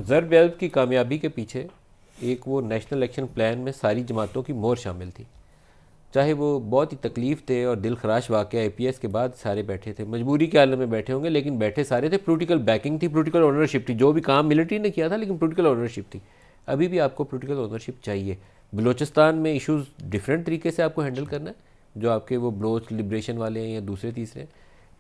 ضرب عضب کی کامیابی کے پیچھے ایک وہ نیشنل الیکشن پلان میں ساری جماعتوں کی مہر شامل تھی، چاہے وہ بہت ہی تکلیف دہ اور دل خراش واقعہ اے پی ایس کے بعد سارے بیٹھے تھے، مجبوری کے عالم میں بیٹھے ہوں گے، لیکن بیٹھے سارے تھے، پولیٹیکل بیکنگ تھی، پولیٹیکل اونرشپ تھی، جو بھی کام ملٹری نے کیا تھا لیکن پولیٹیکل اونرشپ تھی۔ ابھی بھی آپ کو پولیٹیکل اونرشپ چاہیے۔ بلوچستان میں ایشوز ڈیفرنٹ طریقے سے آپ کو ہینڈل کرنا ہے، جو آپ کے وہ بلوچ لبریشن والے ہیں یا دوسرے تیسرے ہیں۔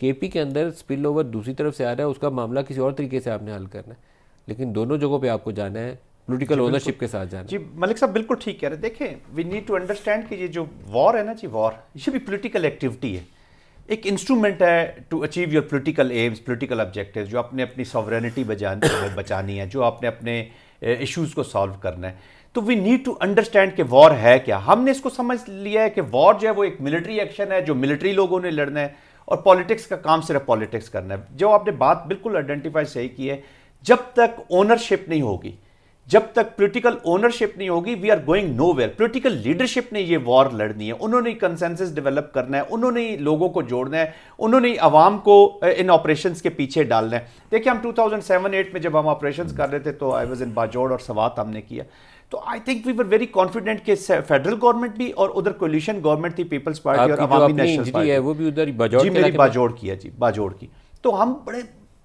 کے پی کے اندر اسپل اوور دوسری طرف سے آ رہا ہے، اس کا معاملہ کسی اور طریقے سے آپ نے حل کرنا ہے، لیکن دونوں جگہوں پہ آپ کو جانا ہے، پولیٹیکل اونرشپ کے ساتھ جانا ہے۔ جی ملک صاحب بالکل ٹھیک کہہ رہے ہیں۔ دیکھیں وی نیڈ ٹو انڈرسٹینڈ کہ یہ جو وار ہے نا جی، وار یہ بھی پولیٹیکل ایکٹیویٹی ہے، ایک انسٹرومنٹ ہے to achieve your political aims, political objectives, جو آپ نے اپنی ساورینٹی بچانی ہے، جو آپ نے اپنے ایشوز کو سالو کرنا ہے۔ تو وی نیڈ ٹو انڈرسٹینڈ کہ وار ہے کیا۔ ہم نے اس کو سمجھ لیا ہے کہ وار جو ہے وہ ایک ملٹری ایکشن ہے، جو ملٹری لوگوں نے لڑنا ہے، اور پالیٹکس کا کام صرف پالیٹکس کرنا ہے۔ جو آپ نے بات بالکل آئیڈینٹیفائی صحیح کی ہے، جب تک اونرشپ نہیں ہوگی، جب تک پولیٹیکل اونرشپ نہیں ہوگی، we are going nowhere. Political leadership نے یہ وار لڑنی ہے، انہوں نے کنسنسس ڈیولپ کرنا ہے، انہوں نے لوگوں کو جوڑنا ہے، انہوں نے عوام کو ان آپریشنز کے پیچھے ڈالنا ہے۔ دیکھیں ہم 2007-8 میں جب ہم آپریشنز کر رہے تھے تو آئی واز ان باجوڑ اور سوات ہم نے کیا، تو I think we were very confident کہ فیڈرل گورنمنٹ بھی اور ادھر کولیشن گورنمنٹ تھی، پیپلز پارٹی اور عوامی نیشنل پارٹی، وہ بھی ادھر باجوڑ جی میری باجوڑ کی ہے، جی باجوڑ کی۔ تو ہم بڑے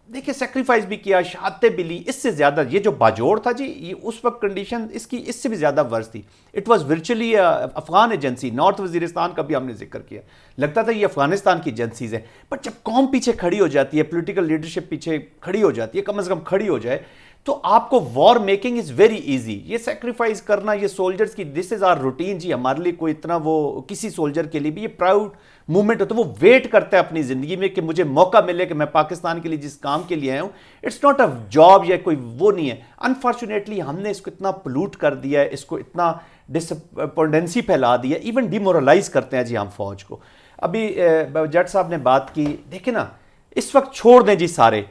دیکھیں سیکریفائز بھی کیا، شہادتیں بھی لی، اس سے زیادہ یہ جو باجوڑ تھا جی، یہ اس وقت کنڈیشن اس کی اس سے بھی زیادہ ورس تھی۔ It was virtually Afghan agency, north Waziristan کا بھی ہم نے ذکر کیا، لگتا تھا یہ افغانستان کی ایجنسیز ہیں۔ بٹ جب قوم پیچھے کھڑی ہو جاتی ہے، پولیٹیکل لیڈرشپ پیچھے کھڑی ہو جاتی ہے، کم از کم کھڑی ہو جائے، تو آپ کو وار میکنگ از ویری ایزی۔ یہ سیکریفائز کرنا، یہ سولجرز کی دس از آر روٹین جی، ہمارے لیے کوئی اتنا وہ کسی سولجر کے لیے بھی یہ پراؤڈ مومنٹ ہوتا ہے، وہ ویٹ کرتا ہے اپنی زندگی میں کہ مجھے موقع ملے کہ میں پاکستان کے لیے جس کام کے لیے آیا ہوں، اٹس ناٹ اے جاب یا کوئی وہ نہیں ہے۔ انفارچونیٹلی ہم نے اس کو اتنا پلوٹ کر دیا ہے، اس کو اتنا ڈسپونڈنسی پھیلا دیا، ایون ڈیمورلائز کرتے ہیں جی ہم فوج کو۔ ابھی جٹ صاحب نے بات کی، دیکھیں نا اس وقت چھوڑ دیں جی سارے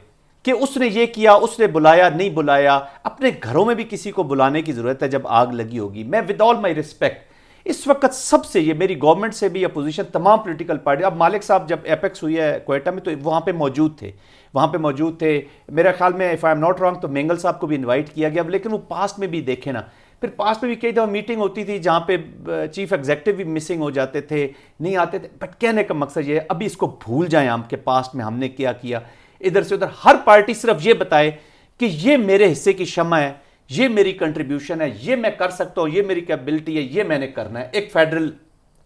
کہ اس نے یہ کیا، اس نے بلایا نہیں بلایا، اپنے گھروں میں بھی کسی کو بلانے کی ضرورت ہے جب آگ لگی ہوگی۔ میں ود آل مائی ریسپیکٹ اس وقت سب سے، یہ میری گورنمنٹ سے بھی اپوزیشن تمام پولیٹیکل پارٹی، اب مالک صاحب جب ایپیکس ہوئی ہے کوئٹہ میں تو وہاں پہ موجود تھے، میرا خیال میں if I am not wrong تو مینگل صاحب کو بھی انوائٹ کیا گیا، لیکن وہ پاسٹ میں بھی دیکھے نا، پھر پاسٹ میں بھی کئی دفعہ میٹنگ ہوتی تھی جہاں پہ چیف ایگزیکٹو بھی مسنگ ہو جاتے تھے، نہیں آتے تھے۔ بٹ کہنے کا مقصد یہ ہے ابھی اس کو بھول جائیں ہم کہ پاسٹ میں ہم نے کیا کیا، ادھر سے ادھر ہر پارٹی صرف یہ بتائے کہ یہ میرے حصے کی شمع ہے، یہ میری کنٹریبیوشن ہے، یہ میں کر سکتا ہوں، یہ میری کیپبلٹی ہے، یہ میں نے کرنا ہے ایک فیڈرل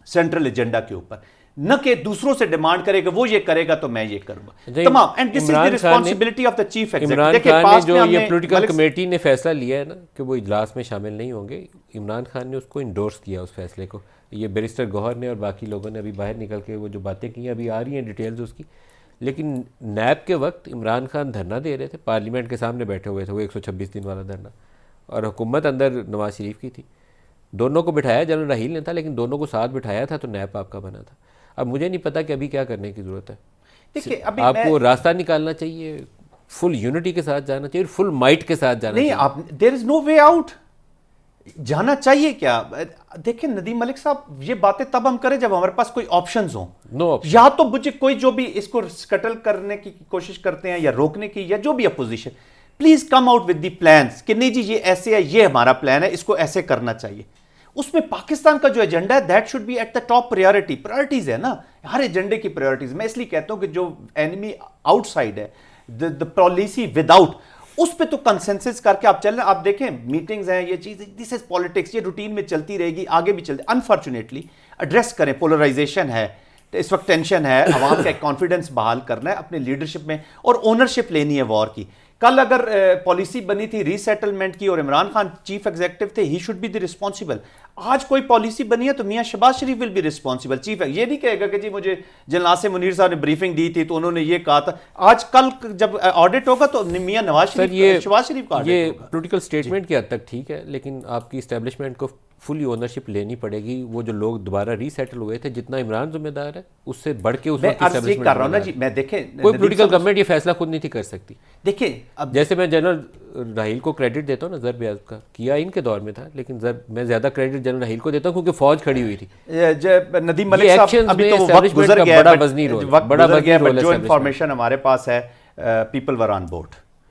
سینٹرل ایجنڈا کے اوپر، نہ کہ دوسروں سے ڈیمانڈ کرے کہ وہ یہ کرے گا تو میں یہ کروں گا تمام۔ And this is the responsibility of the chief executive. Imran Khan نے جو یہ پولیٹیکل کمیٹی نے فیصلہ لیا ہے نا کہ وہ اجلاس میں شامل نہیں ہوں گے، عمران خان نے اس کو انڈورس کیا اس فیصلے کو۔ یہ بیرسٹر گوہر نے اور باقی لوگوں نے ابھی باہر نکل کے وہ جو باتیں کی ہیں ابھی آ رہی ہیں ڈیٹیلز اس کی، لیکن نیب کے وقت عمران خان دھرنا دے رہے تھے، پارلیمنٹ کے سامنے بیٹھے ہوئے تھے، وہ 126 دن والا دھرنا، اور حکومت اندر نواز شریف کی تھی، دونوں کو بٹھایا جنرل راحیل نے تھا، لیکن دونوں کو ساتھ بٹھایا تھا تو نیب آپ کا بنا تھا۔ اب مجھے نہیں پتا کہ ابھی کیا کرنے کی ضرورت ہے، آپ کو راستہ نکالنا چاہیے، فل یونٹی کے ساتھ جانا چاہیے، فل مائٹ کے ساتھ جانا چاہیے۔ نہیں، دیر از نو وے آؤٹ، جانا چاہیے کیا؟ دیکھیں ندیم ملک صاحب، یہ باتیں تب ہم کریں جب ہمارے پاس کوئی آپشنز ہوں، یا تو مجھے کوئی جو بھی اس کو سکٹل کرنے کی کوشش کرتے ہیں یا روکنے کی، یا جو بھی opposition, please come out with the plans کہ نہیں جی یہ ایسے ہے، یہ ہمارا پلان ہے، اس کو ایسے کرنا چاہیے۔ اس میں پاکستان کا جو ایجنڈا ہے that should be at the top priorities ہے نا، ہر ایجنڈے کی پریورٹیز۔ میں اس لیے کہتا ہوں کہ جو اینیمی آؤٹ سائڈ ہے، دا پالیسی ود آؤٹ، اس پہ تو کنسنسس کر کے آپ چل رہے ہیں۔ آپ دیکھیں میٹنگز ہیں، یہ چیز، دس از پالیٹکس، یہ روٹین میں چلتی رہے گی، آگے بھی چلتی۔ انفارچونیٹلی ایڈریس کریں، پولرائزیشن ہے اس وقت، ٹینشن ہے، عوام کا ایک کانفیڈنس بحال کرنا ہے اپنے لیڈرشپ میں، اور اونرشپ لینی ہے وار کی۔ کل اگر پالیسی بنی تھی ری سیٹلمنٹ کی اور عمران خان چیف ایگزیکٹو تھے، he should be the responsible. آج کوئی پالیسی بنی ہے تو Mian Shahbaz Sharif will be responsible, chief یہ نہیں کہے گا کہ جی مجھے جنرل عاصم منیر صاحب نے بریفنگ دی تھی تو انہوں نے یہ کہا تھا۔ آج کل جب آڈٹ ہوگا تو میاں نواز شریف، شہباز شریف کا آڈٹ ہوگا۔ یہ پولیٹیکل سٹیٹمنٹ کی حد تک ٹھیک ہے، لیکن آپ کی اسٹیبلشمنٹ کو فلی اونرشپ لینی پڑے گی۔ وہ جو لوگ دوبارہ ری سیٹل ہوئے تھے، جتنا عمران ذمہ دار ہے اس سے بڑھ کے اس وقت اسٹیبلشمنٹ کر رہا ہوں نا جی۔ میں دیکھیں کوئی پولیٹیکل گورنمنٹ یہ فیصلہ خود نہیں تھی کر سکتی۔ دیکھیں جیسے میں جنرل راحیل کو کریڈٹ دیتا ہوں نا، ضرب عضب کا کیا ان کے دور میں تھا، لیکن میں زیادہ کریڈٹ جنرل راحیل کو دیتا ہوں کیونکہ فوج کھڑی ہوئی تھی۔ ندیم ملک صاحب ابھی تو وقت گزر گیا، بڑا وزنی رول، جو انفارمیشن ہمارے پاس ہے، پیپل ور آن بورڈ۔